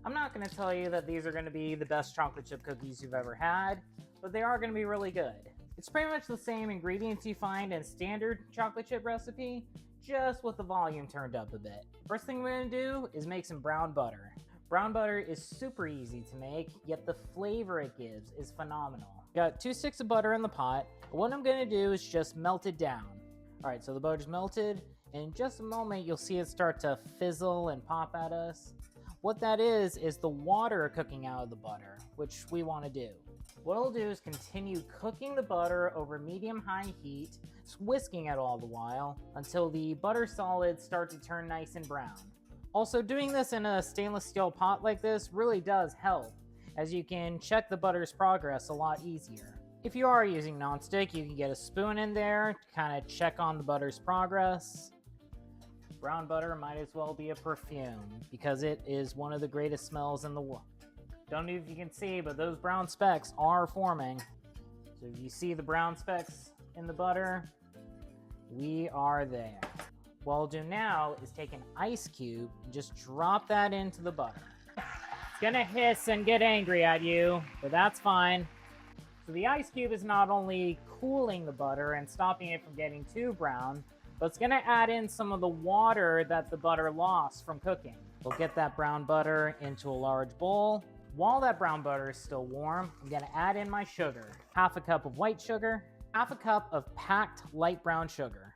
I'm not going to tell you that these are going to be the best chocolate chip cookies you've ever had, but they are going to be really good. It's pretty much the same ingredients you find in standard chocolate chip recipe, just with the volume turned up a bit. First thing we're going to do is make some brown butter. Brown butter is super easy to make, yet the flavor it gives is phenomenal. Got 2 sticks of butter in the pot. What I'm going to do is just melt it down. All right, so the butter's melted. In just a moment, you'll see it start to fizzle and pop at us. What that is the water cooking out of the butter, which we want to do. What I'll do is continue cooking the butter over medium-high heat, whisking it all the while until the butter solids start to turn nice and brown. Also, doing this in a stainless steel pot like this really does help, as you can check the butter's progress a lot easier. If you are using nonstick, you can get a spoon in there to kind of check on the butter's progress. Brown butter might as well be a perfume because it is one of the greatest smells in the world. Don't know if you can see, but those brown specks are forming. So if you see the brown specks in the butter, we are there. What I'll do now is take an ice cube and just drop that into the butter. It's gonna hiss and get angry at you, but that's fine. So the ice cube is not only cooling the butter and stopping it from getting too brown, but it's gonna add in some of the water that the butter lost from cooking. We'll get that brown butter into a large bowl. While that brown butter is still warm, I'm gonna add in my sugar. Half a cup of white sugar, half a cup of packed light brown sugar.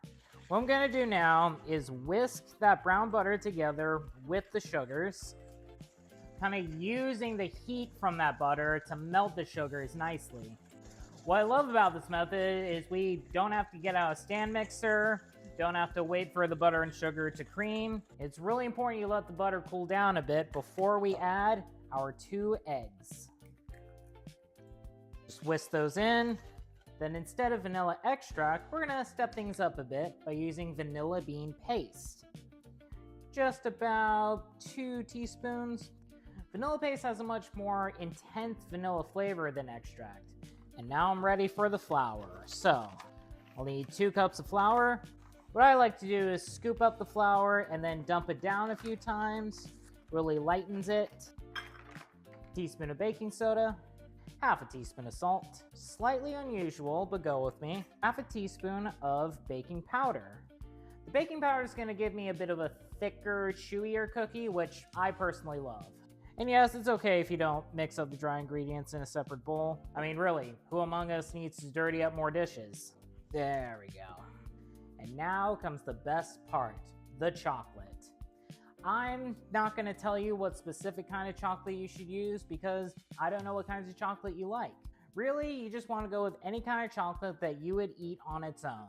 What I'm gonna do now is whisk that brown butter together with the sugars, kind of using the heat from that butter to melt the sugars nicely. What I love about this method is we don't have to get out a stand mixer, don't have to wait for the butter and sugar to cream. It's really important you let the butter cool down a bit before we add our 2 eggs. Just whisk those in. Then instead of vanilla extract, we're gonna step things up a bit by using vanilla bean paste. Just about 2 teaspoons. Vanilla paste has a much more intense vanilla flavor than extract. And now I'm ready for the flour. So I'll need 2 cups of flour. What I like to do is scoop up the flour and then dump it down a few times. Really lightens it. Teaspoon of baking soda, half a teaspoon of salt, slightly unusual, but go with me, half a teaspoon of baking powder. The baking powder is going to give me a bit of a thicker, chewier cookie, which I personally love. And yes, it's okay if you don't mix up the dry ingredients in a separate bowl. I mean, really, who among us needs to dirty up more dishes? There we go. And now comes the best part, the chocolate. I'm not going to tell you what specific kind of chocolate you should use because I don't know what kinds of chocolate you like. Really, you just want to go with any kind of chocolate that you would eat on its own.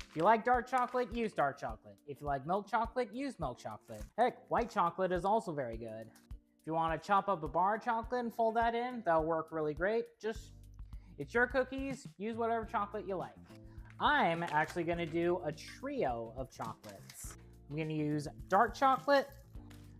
If you like dark chocolate, use dark chocolate. If you like milk chocolate, use milk chocolate. Heck, white chocolate is also very good. If you want to chop up a bar of chocolate and fold that in, that'll work really great. It's your cookies, use whatever chocolate you like. I'm actually going to do a trio of chocolates. I'm going to use dark chocolate,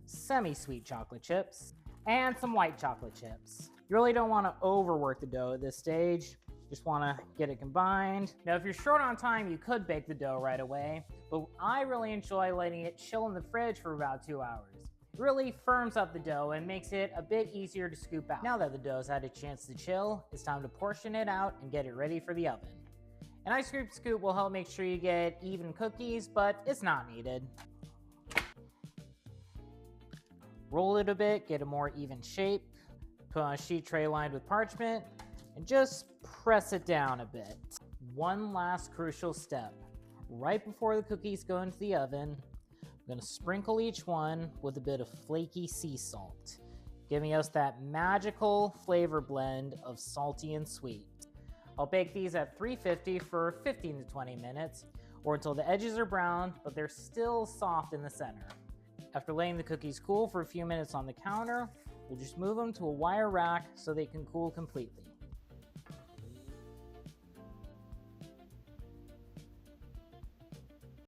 semi-sweet chocolate chips, and some white chocolate chips. You really don't want to overwork the dough at this stage. Just want to get it combined. Now, if you're short on time, you could bake the dough right away, but I really enjoy letting it chill in the fridge for about 2 hours. It really firms up the dough and makes it a bit easier to scoop out. Now that the dough's had a chance to chill, it's time to portion it out and get it ready for the oven. An ice cream scoop will help make sure you get even cookies, but it's not needed. Roll it a bit, get a more even shape, put on a sheet tray lined with parchment, and just press it down a bit. One last crucial step. Right before the cookies go into the oven, I'm going to sprinkle each one with a bit of flaky sea salt, giving us that magical flavor blend of salty and sweet. I'll bake these at 350 for 15 to 20 minutes, or until the edges are brown, but they're still soft in the center. After letting the cookies cool for a few minutes on the counter, we'll just move them to a wire rack so they can cool completely.